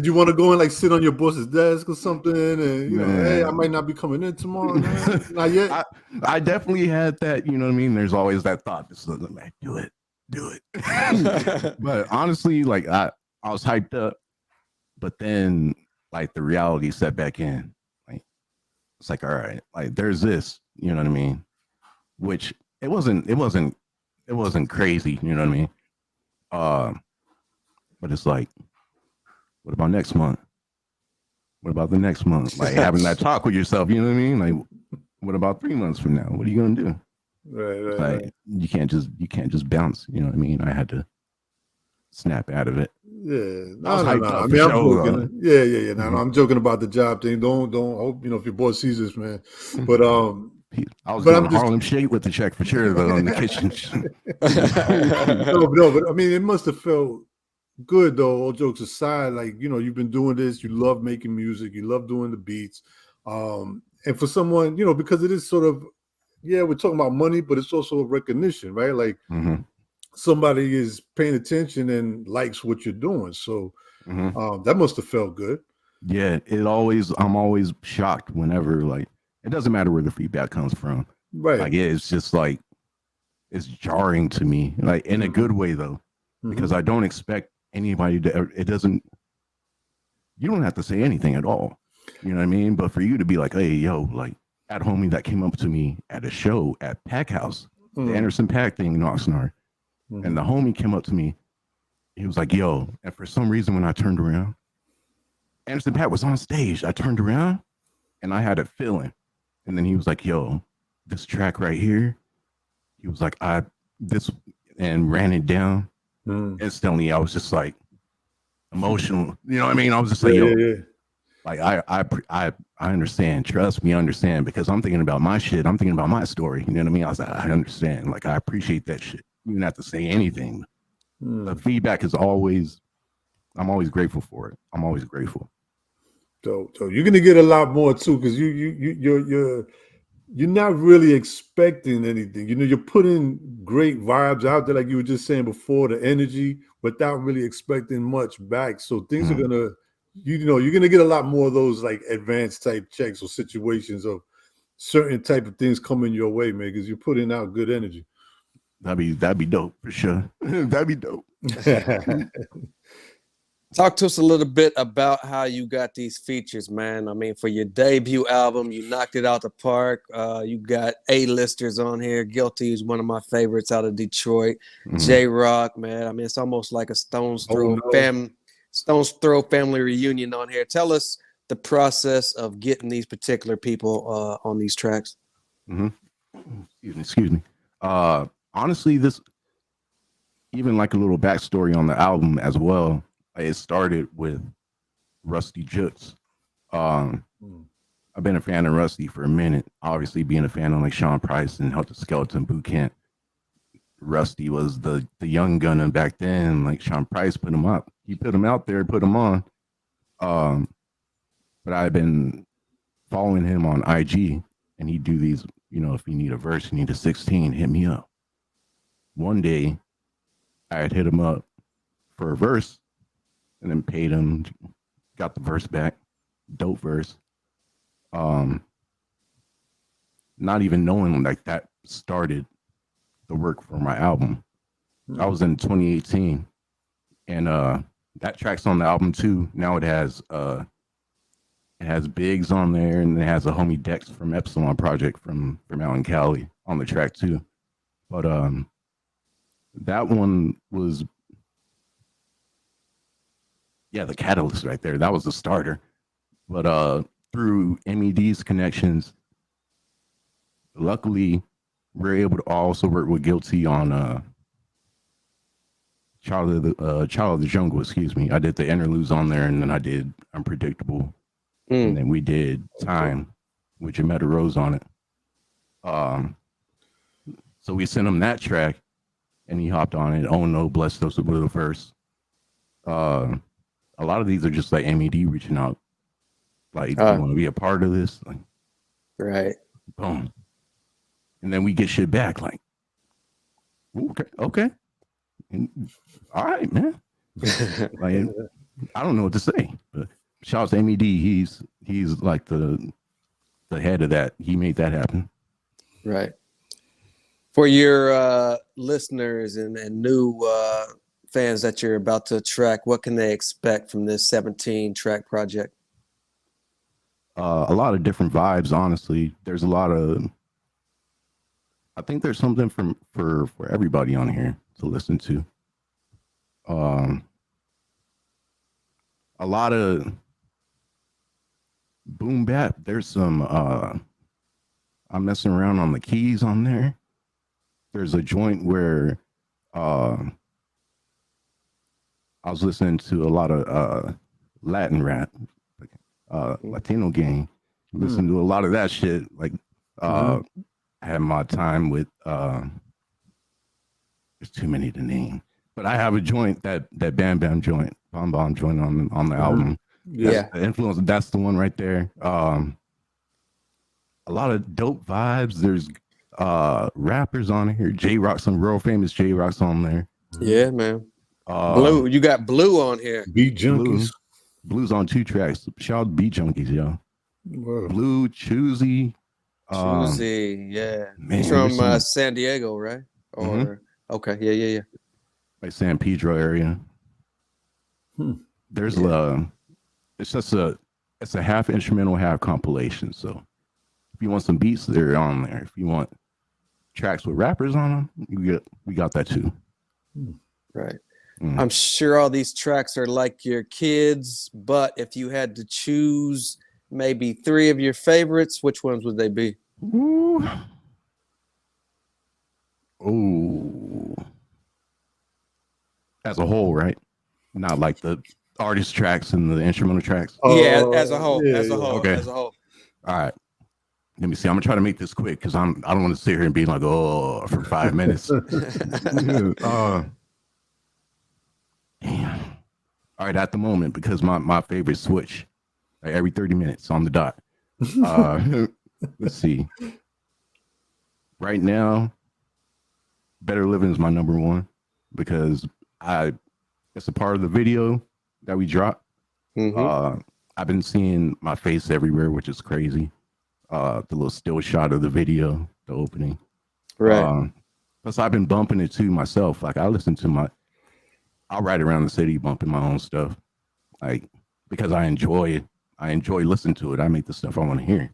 you want to go and like sit on your boss's desk or something? And hey, I might not be coming in tomorrow. Not yet. I definitely had that. You know what I mean? There's always that thought. This is like, do it. But honestly, like I was hyped up, but then like the reality set back in. Like it's like, all right, like there's this. You know what I mean? Which it wasn't crazy. You know what I mean? But it's like, what about next month? What about the next month? Like having that talk with yourself, you know what I mean? Like, what about 3 months from now? What are you gonna do? Right. You can't just bounce, you know what I mean? I had to snap out of it. Yeah. No. I mean, I'm joking. Yeah. No, I'm joking about the job thing. Don't hope if your boss sees this, man. But I was doing Harlem Shake with the check for sure though in the kitchen. no, but I mean, it must have felt good though. All jokes aside, like you've been doing this. You love making music. You love doing the beats. And for someone, because it is sort of, we're talking about money, but it's also a recognition, right? Like somebody is paying attention and likes what you're doing. So that must have felt good. Yeah, I'm always shocked whenever, like, it doesn't matter where the feedback comes from. Right. Like, it's just like, it's jarring to me, like in a good way though, because I don't expect anybody to, you don't have to say anything at all. You know what I mean? But for you to be like, hey, yo, like that homie that came up to me at a show at Pack House, the Anderson Pack thing in Oxnard, and the homie came up to me, he was like, yo, and for some reason when I turned around, Anderson Pack was on stage. I turned around and I had a feeling. And then he was like, yo, this track right here, he was like, and ran it down. Instantly, I was just like emotional. You know what I mean? I was just like, like I understand. Trust me, I understand, because I'm thinking about my shit. I'm thinking about my story. You know what I mean? I was like, I understand. Like, I appreciate that shit. You don't have to say anything. The feedback is always, I'm always grateful for it. I'm always grateful. So you're gonna get a lot more too, because you're not really expecting anything. You're putting great vibes out there, like you were just saying before, the energy, without really expecting much back. So things are gonna, you're gonna get a lot more of those like advanced type checks or situations of certain type of things coming your way, man, because you're putting out good energy. That'd be dope for sure. That'd be dope. Talk to us a little bit about how you got these features, man. I mean, for your debut album, you knocked it out the park. You got A-listers on here. Guilty is one of my favorites out of Detroit. J-Rock, man. I mean, it's almost like a Stones Throw family reunion on here. Tell us the process of getting these particular people on these tracks. Excuse me. Honestly, this, even like a little backstory on the album as well. It started with Rusty Jutes. I've been a fan of Rusty for a minute. Obviously, being a fan of like Sean Price and Helter Skeleton Boot Camp. Rusty was the young gunner back then. Like Sean Price put him up. He put him out there, put him on. But I've been following him on IG, and he'd do these. You know, if you need a verse, you need a 16, hit me up. One day, I had hit him up for a verse, and then paid him. Got the verse back. Dope verse. Not even knowing like that started the work for my album. I was in 2018, and that track's on the album too. Now it has Biggs on there, and it has a homie Dex from Epsilon Project from out in Cali on the track too. But that one was the catalyst right there. That was the starter. But through MED's connections, luckily, we're able to also work with Guilty on Child of the Jungle. Excuse me. I did the interludes on there, and then I did Unpredictable, and then we did Time with Jametta Rose on it. So we sent him that track, and he hopped on it. Oh no, blessed us with the verse. A lot of these are just like MED reaching out, like, do you want to be a part of this? Like, right. Boom. And then we get shit back, like, okay. All right, man. Like, I don't know what to say. But shout out to MED. He's like the head of that. He made that happen. Right. For your listeners and new fans that you're about to track, what can they expect from this 17-track project? A lot of different vibes, honestly. There's a lot of, I think there's something for everybody on here to listen to. A lot of boom bap. There's some I'm messing around on the keys on there. There's a joint where I was listening to a lot of Latin rap, Latino gang. Listen to a lot of that shit. Like I had my time with there's too many to name. But I have a joint, that Bam Bam joint, Bomb joint on the album. Yeah. The influence, that's the one right there. A lot of dope vibes. There's rappers on here. J-Rock, some real famous J-Rock's on there. Yeah, man. Blue, you got Blue on here. Beat Junkies. Blue's on 2 tracks. Shout out to Beat Junkies, yo. Whoa. Blue, Choosy. Choosy, yeah. Man, He's from San Diego, right? Or okay, yeah. Like San Pedro area. There's it's just it's a half instrumental, half compilation. So if you want some beats, they're on there. If you want tracks with rappers on them, we got that too. Right. I'm sure all these tracks are like your kids, but if you had to choose maybe 3 of your favorites, which ones would they be? Ooh. As a whole, right? Not like the artist tracks and the instrumental tracks. Yeah, as a whole. Okay. As a whole. All right. Let me see. I'm gonna try to make this quick because I don't want to sit here and be like, oh, for 5 minutes. Damn. All right, at the moment, because my favorite switch like every 30 minutes on the dot. Let's see. Right now, Better Living is my number 1 because it's a part of the video that we dropped. I've been seeing my face everywhere, which is crazy. The little still shot of the video, the opening. Right. Plus, I've been bumping it too myself. Like I listen to I'll ride around the city bumping my own stuff, like because I enjoy it. I enjoy listening to it. I make the stuff I want to hear.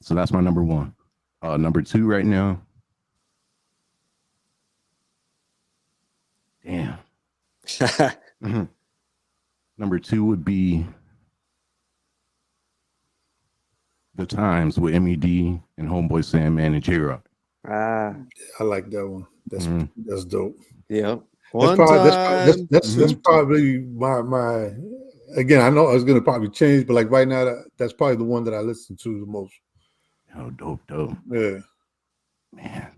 So that's my number 1. Number 2 right now. Damn. Number 2 would be The Times with MED and Homeboy Sandman and J-Rock. I like that one. That's dope. Yeah. That's probably my again, I know it's gonna probably change, but like right now, that's probably the one that I listen to the most. Oh, dope. Yeah. Man,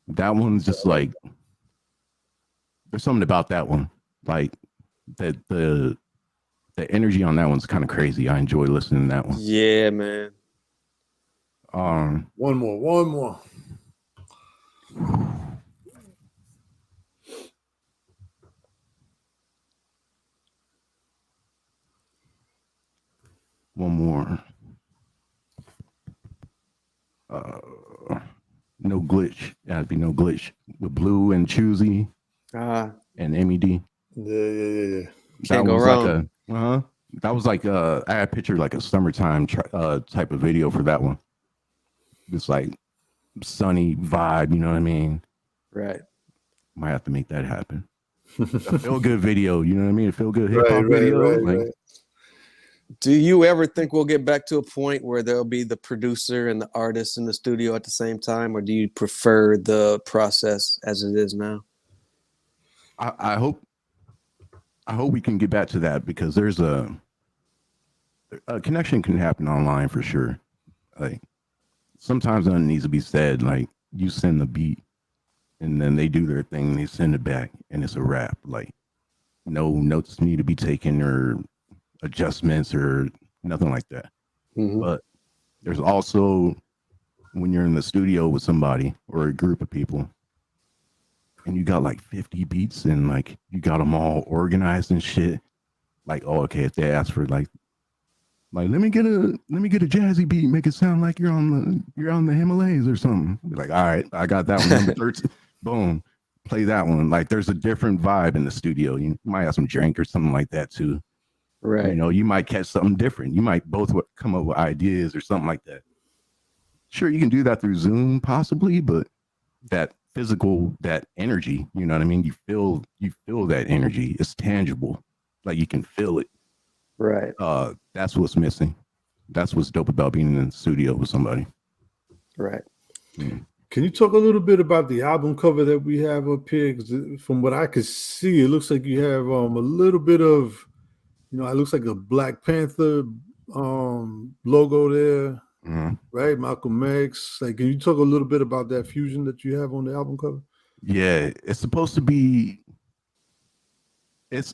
that one's just like, there's something about that one. Like the energy on that one's kind of crazy. I enjoy listening to that one. Yeah, man. One more. One more. No glitch. That'd be no glitch with Blue and Choosy and MED. Yeah. Can't go wrong. That was like I had pictured like a summertime type of video for that one. It's like sunny vibe, you know what I mean? Right. Might have to make that happen. A feel good video, you know what I mean? A feel good hip hop video. Right. Do you ever think we'll get back to a point where there'll be the producer and the artist in the studio at the same time, or do you prefer the process as it is now? I hope we can get back to that, because there's a connection can happen online for sure. Like sometimes nothing needs to be said. Like you send the beat and then they do their thing, they send it back and it's a wrap. Like no notes need to be taken or adjustments or nothing like that. But there's also when you're in the studio with somebody or a group of people and you got like 50 beats and like you got them all organized and shit. Like, oh, okay, if they ask for like let me get a jazzy beat, make it sound like you're on the Himalayas or something. Be like, all right, I got that one. Number 13. Boom, play that one. Like there's a different vibe in the studio. You might have some drink or something like that too. Right. You know, you might catch something different. You might both come up with ideas or something like that. Sure, you can do that through Zoom possibly, but that physical, that energy, you know what I mean? You feel that energy. It's tangible. Like you can feel it. Right. That's what's missing. That's what's dope about being in the studio with somebody. Right. Yeah. Can you talk a little bit about the album cover that we have up here? Because from what I could see, it looks like you have a little bit of, it looks like a Black Panther logo there, right? Malcolm X. Like, can you talk a little bit about that fusion that you have on the album cover? Yeah, it's supposed to be. It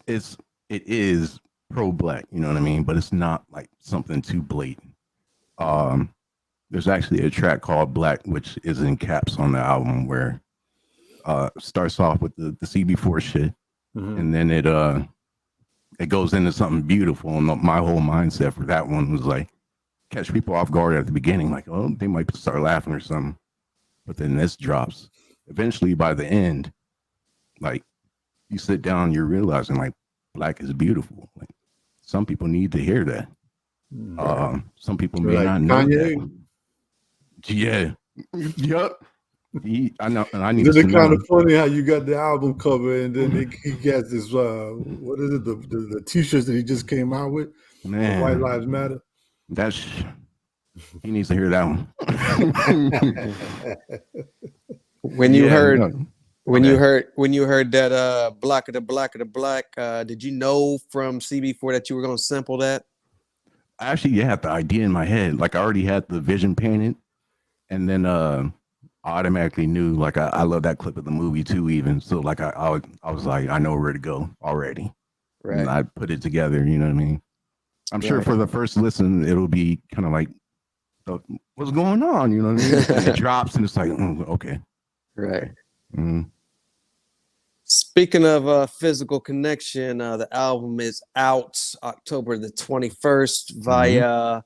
is pro-Black, you know what I mean? But it's not like something too blatant. There's actually a track called Black, which is in caps on the album, where starts off with the CB4 shit, and then it goes into something beautiful. And my whole mindset for that one was like catch people off guard at the beginning, like, oh, they might start laughing or something. But then this drops. Eventually, by the end, like you sit down, you're realizing like Black is beautiful. Like some people need to hear that. Some people may not know that. Yeah. Yep. I know. And I need Isn't to it kind of funny how you got the album cover and then he got this what is it, the t-shirts that he just came out with? Man, White Lives Matter. He needs to hear that one. When you heard that Black of the Black, did you know from CB4 that you were going to sample that? I actually had the idea in my head. Like I already had the vision painted, and then I automatically knew. Like I love that clip of the movie too. Even so, like I was like, I know where to go already. Right. And I put it together. You know what I mean? I'm sure for the first listen, it'll be kind of like, what's going on? You know what I mean? And it drops, and it's like, okay, right. Speaking of physical connection, the album is out October the 21st via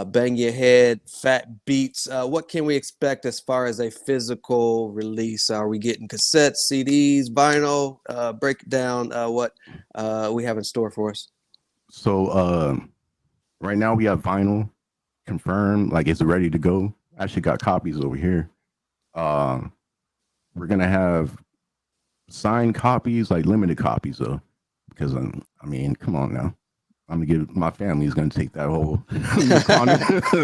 Bang Your Head, Fat Beats. What can we expect as far as a physical release? Are we getting cassettes, CDs, vinyl? Break it down what we have in store for us. So right now we have vinyl confirmed, like it's ready to go. I actually got copies over here. We're gonna have signed copies, like limited copies though, because I mean, come on now. I'm gonna give my family's gonna take that whole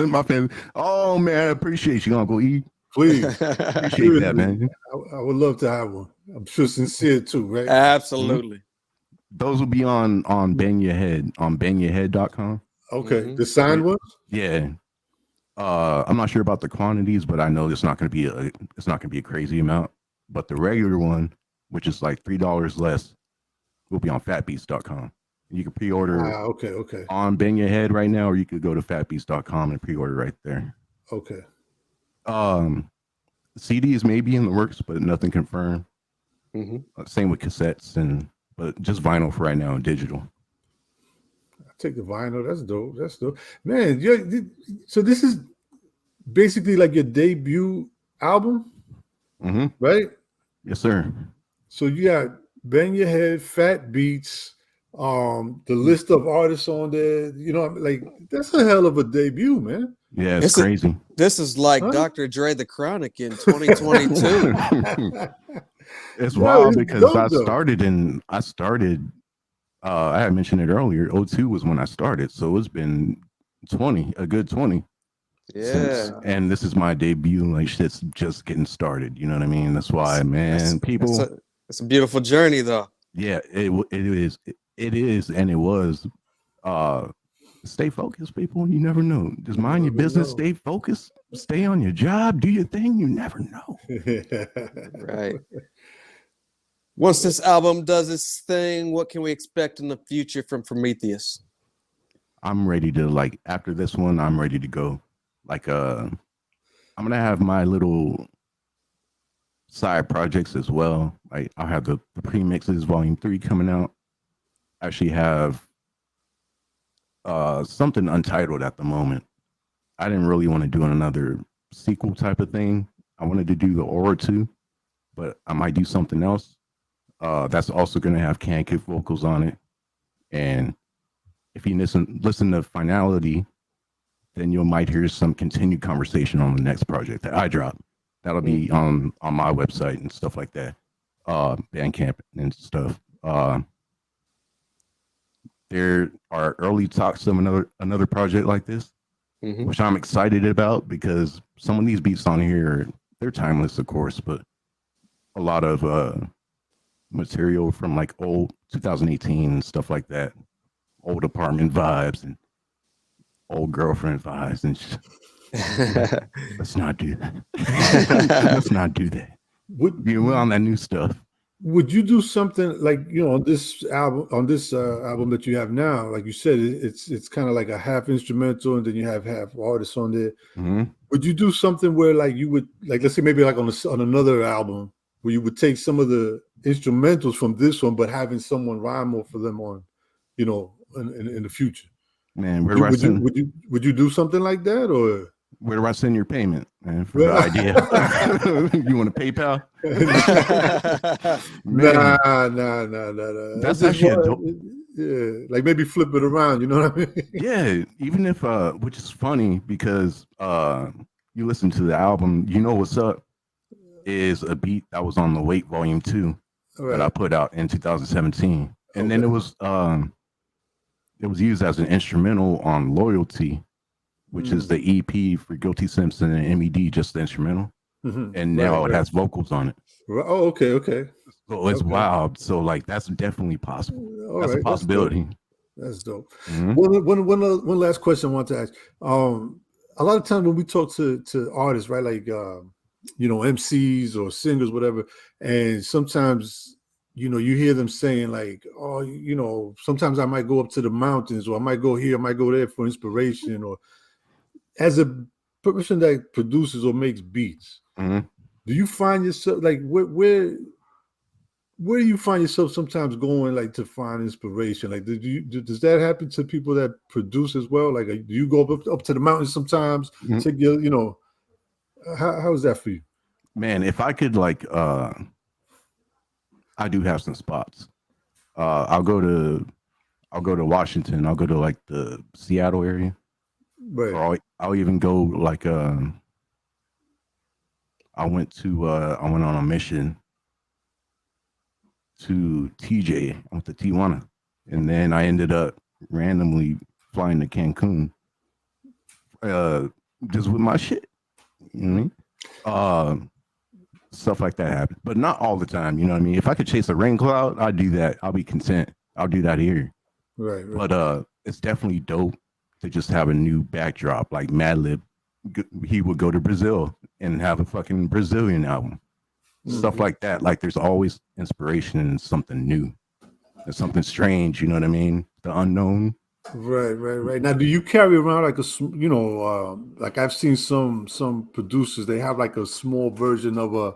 my family. Oh man, I appreciate you. Gonna go eat. Please. Appreciate that, man. I would love to have one. I'm sure sincere too, right? Absolutely. Those will be on Bang Your Head on bangyourhead.com. Okay, Mhm. the signed ones. Yeah. I'm not sure about the quantities, but I know it's not going to be a crazy amount. But the regular one, which is like $3 less, will be on fatbeats.com. You can pre-order Okay. on Bang Your Head right now, or you could go to fatbeats.com and pre-order right there. Okay. CDs may be in the works, but nothing confirmed. Mhm. Same with cassettes, but just vinyl for right now and digital. I take the vinyl. That's dope. Man, so this is basically like your debut album, Mm-hmm. right? Yes, sir. So you got Bang Your Head, Fat Beats, the list of artists on there. You know, like that's a hell of a debut, man. Yeah, it's crazy. This is like Huh? Dr. Dre the Chronic in 2022. It's No, wild it's because dope, I though. started I had mentioned it earlier. 02 was when I started, so it's been a good 20 since, Yeah. and this is my debut. Like shit's just getting started. You know what I mean? That's why, man. People, it's a beautiful journey, though. yeah, it is, and it was. Stay focused, people. You never know. Just mind your business. know. Stay focused. Stay on your job. Do your thing. You never know. Right. Once this album does its thing, what can we expect in the future from Prometheus? I'm ready to after this one. I'm ready to go. I'm gonna have my little side projects as well. Like I'll have the premixes volume 3 coming out. I actually have something untitled at the moment. I didn't really want to do another sequel type of thing. I wanted to do the Aura 2, but I might do something else. That's also going to have Can Kick vocals on it. And if you listen to Finality, then you might hear some continued conversation on the next project that I drop. That'll be on my website and stuff like that, Bandcamp and stuff. There are early talks of another project like this, which I'm excited about because some of these beats on here, they're timeless, of course, but a lot of material from like old 2018 and stuff like that, old apartment vibes and old girlfriend vibes and let's not do that. Let's not do that. We're on that new stuff. Would you do something like on this album that you have now? Like you said, it's kind of like a half instrumental, and then you have half artists on there. Mm-hmm. Would you do something where like you would let's say maybe like on another album where you would take some of the instrumentals from this one, but having someone rhyme for them on, in the future? Man, would you do something like that, or where do I send your payment, man, for the idea? You want to PayPal? Nah. That's actually yeah, like maybe flip it around. You know what I mean? Yeah, even if which is funny because you listen to the album, you know what's up is a beat that was on the Wait Volume 2 that I put out in 2017, and then it was used as an instrumental on Loyalty, which is the EP for Guilty Simpson and MED, just the instrumental. And now it has vocals on it. Oh, okay. So it's wild. So that's definitely possible. That's a possibility. That's dope. One last question I want to ask. A lot of times when we talk to artists, right, like MCs or singers, whatever, and sometimes you hear them saying like, oh, sometimes I might go up to the mountains, or I might go here, I might go there for inspiration, or as a person that produces or makes beats, do you find yourself like where do you find yourself sometimes going like to find inspiration? Like, does that happen to people that produce as well? Like, do you go up to the mountains sometimes? Take your, how is that for you? Man, if I could I do have some spots. I'll go to Washington. I'll go to like the Seattle area. Right. Or I'll even go like I went on a mission to TJ. I went to Tijuana, and then I ended up randomly flying to Cancun, just with my shit. You know what I mean? Stuff like that happens, but not all the time. You know what I mean? If I could chase a rain cloud, I'd do that. I'll be content. I'll do that here. Right. But it's definitely dope to just have a new backdrop. Like Madlib, he would go to Brazil and have a fucking Brazilian album. Stuff like that. Like there's always inspiration in something new and something strange. You know what I mean? The unknown. Right. Now, do you carry around like like I've seen some producers, they have like a small version of a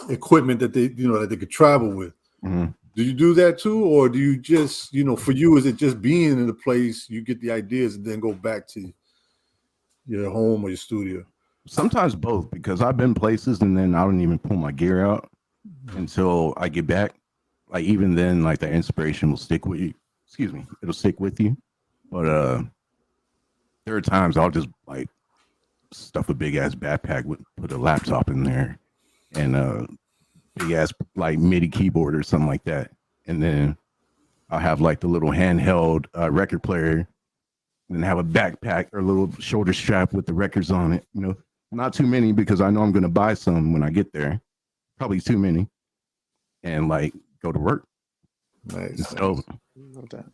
equipment that that they could travel with. Mm-hmm. Do you do that too, or do you just, for you, is it just being in the place, you get the ideas and then go back to your home or your studio? Sometimes both, because I've been places and then I don't even pull my gear out until I get back. Like even then, like the inspiration will stick with you. Excuse me, it'll stick with you. But there are times I'll just like stuff a big ass backpack with, put a laptop in there and big ass like MIDI keyboard or something like that, and then I'll have like the little handheld record player, and then have a backpack or a little shoulder strap with the records on it. Not too many because I know I'm gonna buy some when I get there. Probably too many, and like go to work. Nice. No doubt.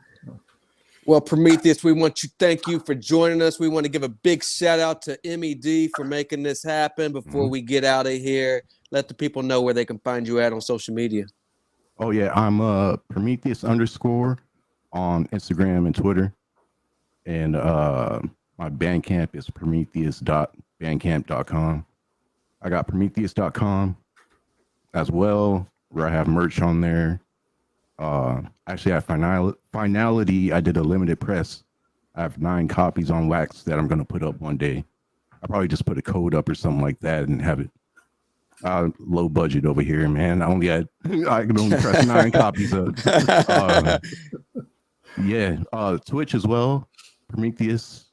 Well, Prometheus, we want to thank you for joining us. We want to give a big shout out to MED for making this happen. Before we get out of here, let the people know where they can find you at on social media. Oh yeah, I'm Prometheus _ on Instagram and Twitter, and my Bandcamp is prometheus.bandcamp.com. I got prometheus.com as well, where I have merch on there. Actually, at Finality, I did a limited press. I have 9 copies on wax that I'm going to put up one day. I'll probably just put a code up or something like that and have it low budget over here, man. I can only press 9 copies up. Twitch as well. Prometheus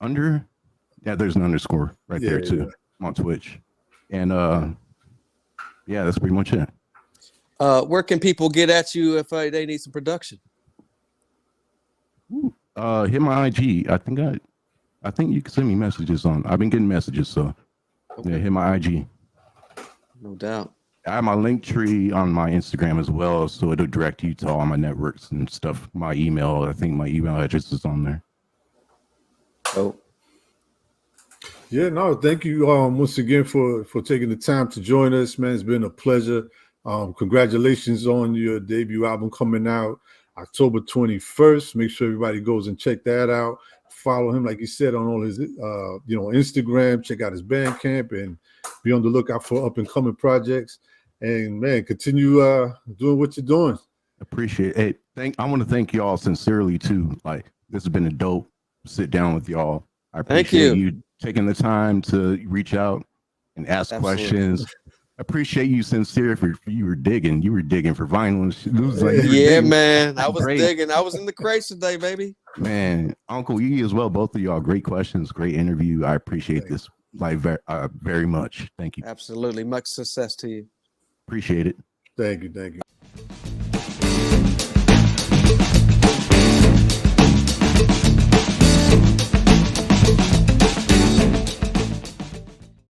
there's an underscore right there too. Yeah. I'm on Twitch. And that's pretty much it. Where can people get at you if they need some production? Hit my IG. I think you can send me messages on. I've been getting messages, so yeah, hit my IG. No doubt. I have my link tree on my Instagram as well, so it'll direct you to all my networks and stuff. My email, I think my email address is on there. Oh. Yeah, no, thank you once again for taking the time to join us, man. It's been a pleasure. Congratulations on your debut album coming out October 21st. Make sure everybody goes and check that out. Follow him, like he said, on all his Instagram. Check out his Bandcamp and be on the lookout for up and coming projects. And man, continue doing what you're doing. Appreciate it. I want to thank y'all sincerely too. Like, this has been a dope sit down with y'all. I appreciate you taking the time to reach out and ask questions. Appreciate you sincere for you were digging for vinyl. It was like, man, I was digging. I was in the crates today, baby. Man, Uncle E as well. Both of y'all, great questions, great interview. I appreciate this like very much. Thank you. Absolutely, much success to you. Appreciate it. Thank you.